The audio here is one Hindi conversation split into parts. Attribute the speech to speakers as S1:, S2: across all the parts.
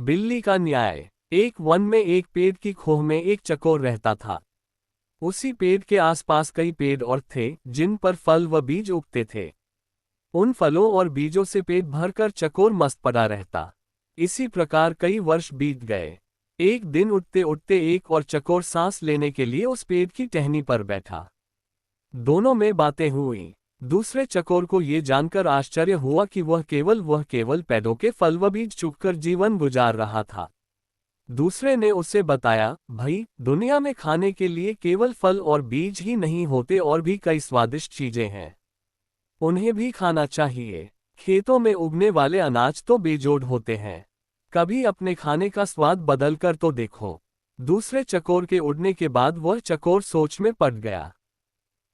S1: बिल्ली का न्याय। एक वन में एक पेड़ की खोह में एक चकोर रहता था। उसी पेड़ के आसपास कई पेड़ और थे जिन पर फल व बीज उगते थे। उन फलों और बीजों से पेट भरकर चकोर मस्त पड़ा रहता। इसी प्रकार कई वर्ष बीत गए। एक दिन उठते उठते एक और चकोर सांस लेने के लिए उस पेड़ की टहनी पर बैठा। दोनों में बातें हुई। दूसरे चकोर को ये जानकर आश्चर्य हुआ कि वह केवल पेड़ों के फल व बीज चुगकर जीवन गुजार रहा था। दूसरे ने उसे बताया, भाई, दुनिया में खाने के लिए केवल फल और बीज ही नहीं होते और भी कई स्वादिष्ट चीजें हैं। उन्हें भी खाना चाहिए। खेतों में उगने वाले अनाज तो बेजोड़ होते हैं। कभी अपने खाने का स्वाद बदल कर तो देखो। दूसरे चकोर के उड़ने के बाद वह चकोर सोच में पड़ गया।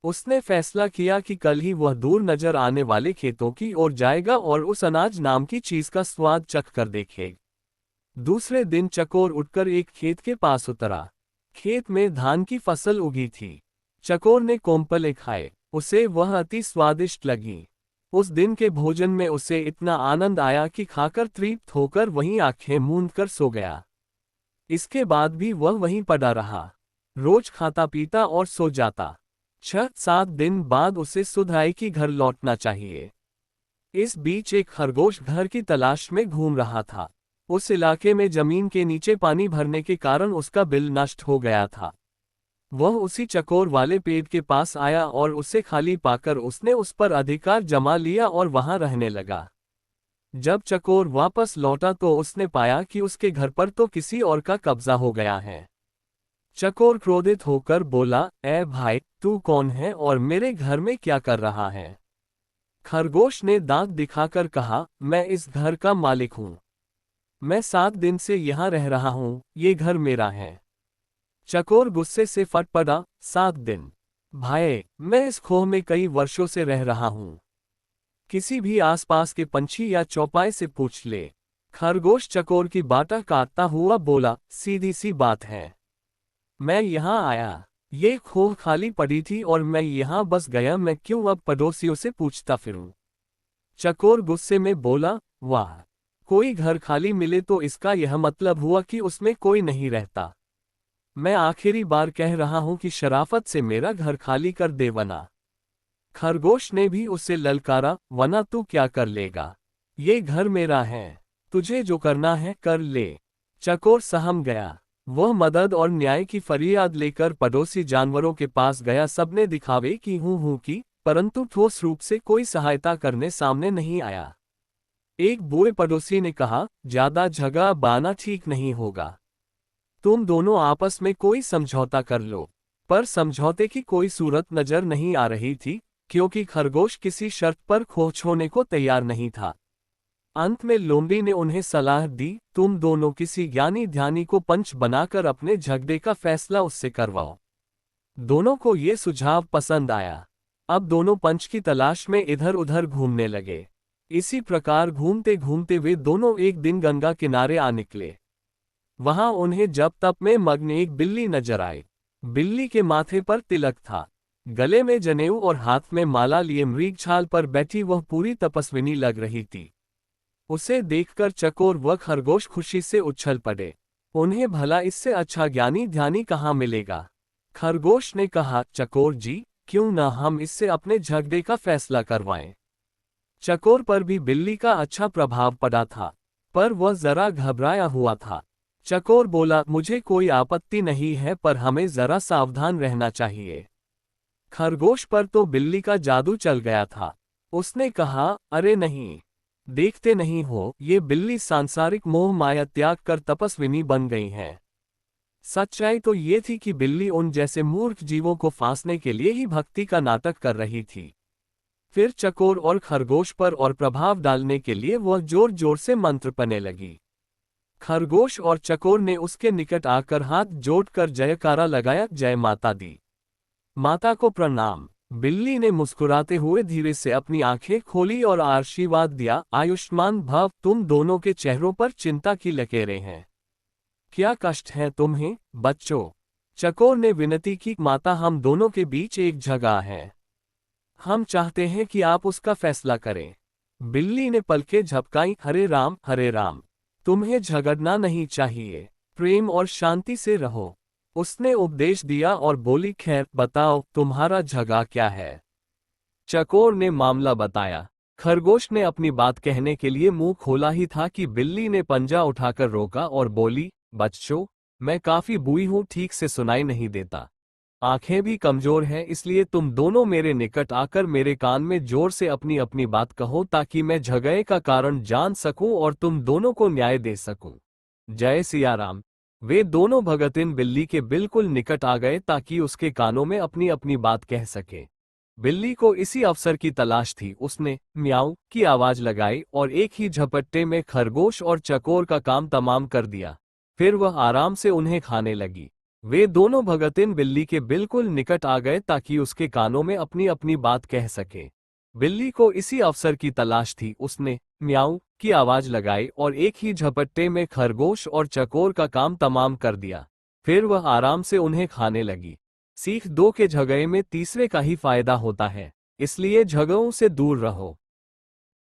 S1: उसने फैसला किया कि कल ही वह दूर नजर आने वाले खेतों की ओर जाएगा और उस अनाज नाम की चीज का स्वाद चख कर देखेगा। दूसरे दिन चकोर उठकर एक खेत के पास उतरा। खेत में धान की फसल उगी थी। चकोर ने कोंपले खाए। उसे वह अति स्वादिष्ट लगी। उस दिन के भोजन में उसे इतना आनंद आया कि खाकर तृप्त होकर वहीं आंखें मूंद कर सो गया। इसके बाद भी वह वहीं पड़ा रहा। रोज खाता पीता और सो जाता। 6-7 दिन बाद उसे सुध आई कि घर लौटना चाहिए। इस बीच एक खरगोश घर की तलाश में घूम रहा था। उस इलाके में जमीन के नीचे पानी भरने के कारण उसका बिल नष्ट हो गया था। वह उसी चकोर वाले पेड़ के पास आया और उसे खाली पाकर उसने उस पर अधिकार जमा लिया और वहां रहने लगा। जब चकोर वापस लौटा तो उसने पाया कि उसके घर पर तो किसी और का कब्जा हो गया है। चकोर क्रोधित होकर बोला, ए भाई, तू कौन है और मेरे घर में क्या कर रहा है? खरगोश ने दांत दिखाकर कहा, मैं इस घर का मालिक हूं। मैं 7 दिन से यहां रह रहा हूं, ये घर मेरा है। चकोर गुस्से से फट पड़ा, 7 दिन? भाई, मैं इस खोह में कई वर्षों से रह रहा हूं। किसी भी आसपास के पंछी या चौपाए से पूछ ले। खरगोश चकोर की बाटा काटता हुआ बोला, सीधी सी बात है। मैं यहाँ आया, ये खोह खाली पड़ी थी और मैं यहाँ बस गया, मैं क्यों अब पड़ोसियों से पूछता फिरूं? चकोर गुस्से में बोला, वाह, कोई घर खाली मिले तो इसका यह मतलब हुआ कि उसमें कोई नहीं रहता। मैं आखिरी बार कह रहा हूं कि शराफत से मेरा घर खाली कर दे वना। खरगोश ने भी उसे ललकारा, वना तू क्या कर लेगा? ये घर मेरा है, तुझे जो करना है कर ले। चकोर सहम गया। वह मदद और न्याय की फरियाद लेकर पड़ोसी जानवरों के पास गया। सबने दिखावे की हूं की, परंतु ठोस रूप से कोई सहायता करने सामने नहीं आया। एक बूढ़े पड़ोसी ने कहा, ज्यादा झगड़ा बाना ठीक नहीं होगा। तुम दोनों आपस में कोई समझौता कर लो। पर समझौते की कोई सूरत नजर नहीं आ रही थी, क्योंकि खरगोश किसी शर्त पर खोह छोड़ने को तैयार नहीं था। अंत में लोमड़ी ने उन्हें सलाह दी, तुम दोनों किसी ज्ञानी ध्यानी को पंच बनाकर अपने झगड़े का फैसला उससे करवाओ। दोनों को ये सुझाव पसंद आया। अब दोनों पंच की तलाश में इधर उधर घूमने लगे। इसी प्रकार घूमते घूमते वे दोनों एक दिन गंगा किनारे आ निकले। वहां उन्हें जप तप में मग्न एक बिल्ली नजर आई। बिल्ली के माथे पर तिलक था, गले में जनेऊ और हाथ में माला लिए मृगछाल पर बैठी वह पूरी तपस्विनी लग रही थी। उसे देखकर चकोर व खरगोश खुशी से उछल पड़े। उन्हें भला इससे अच्छा ज्ञानी ध्यानी कहाँ मिलेगा? खरगोश ने कहा, चकोर जी, क्यों न हम इससे अपने झगड़े का फैसला करवाएं? चकोर पर भी बिल्ली का अच्छा प्रभाव पड़ा था, पर वह जरा घबराया हुआ था। चकोर बोला, मुझे कोई आपत्ति नहीं है, पर हमें जरा सावधान रहना चाहिए। खरगोश पर तो बिल्ली का जादू चल गया था। उसने कहा, अरे नहीं, देखते नहीं हो, ये बिल्ली सांसारिक मोह माया त्याग कर तपस्विनी बन गई हैं। सच्चाई तो ये थी कि बिल्ली उन जैसे मूर्ख जीवों को फांसने के लिए ही भक्ति का नाटक कर रही थी। फिर चकोर और खरगोश पर और प्रभाव डालने के लिए वह जोर जोर से मंत्र पढ़ने लगी। खरगोश और चकोर ने उसके निकट आकर हाथ जोड़कर जयकारा लगाया, जय माता दी। माता को प्रणाम। बिल्ली ने मुस्कुराते हुए धीरे से अपनी आंखें खोली और आशीर्वाद दिया, आयुष्मान भव। तुम दोनों के चेहरों पर चिंता की लकीरें हैं। क्या कष्ट है तुम्हें, बच्चों? चकोर ने विनती की, माता, हम दोनों के बीच एक झगड़ा है। हम चाहते हैं कि आप उसका फैसला करें। बिल्ली ने पलकें झपकाई, हरे राम हरे राम। तुम्हें झगड़ना नहीं चाहिए, प्रेम और शांति से रहो। उसने उपदेश दिया और बोली, खैर बताओ तुम्हारा झगड़ा क्या है। चकोर ने मामला बताया। खरगोश ने अपनी बात कहने के लिए मुंह खोला ही था कि बिल्ली ने पंजा उठाकर रोका और बोली, बच्चों, मैं काफी बुरी हूं, ठीक से सुनाई नहीं देता। आंखें भी कमजोर हैं, इसलिए तुम दोनों मेरे निकट आकर मेरे कान में जोर से अपनी अपनी बात कहो ताकि मैं झगड़े का कारण जान सकूं और तुम दोनों को न्याय दे सकूं। जय सिया राम। वे दोनों भगतिन बिल्ली के बिल्कुल निकट आ गए ताकि उसके कानों में अपनी अपनी बात कह सके। बिल्ली को इसी अवसर की तलाश थी। उसने म्याऊं की आवाज लगाई और एक ही झपट्टे में खरगोश और चकोर का काम तमाम कर दिया। फिर वह आराम से उन्हें खाने लगी। वे दोनों भगतिन बिल्ली के बिल्कुल निकट आ गए ताकि उसके कानों में अपनी अपनी बात कह सके। बिल्ली को इसी अवसर की तलाश थी। उसने म्याऊं की आवाज लगाई और एक ही झपट्टे में खरगोश और चकोर का काम तमाम कर दिया। फिर वह आराम से उन्हें खाने लगी। सीख 2 के झगड़े में तीसरे का ही फायदा होता है, इसलिए झगड़ों से दूर रहो।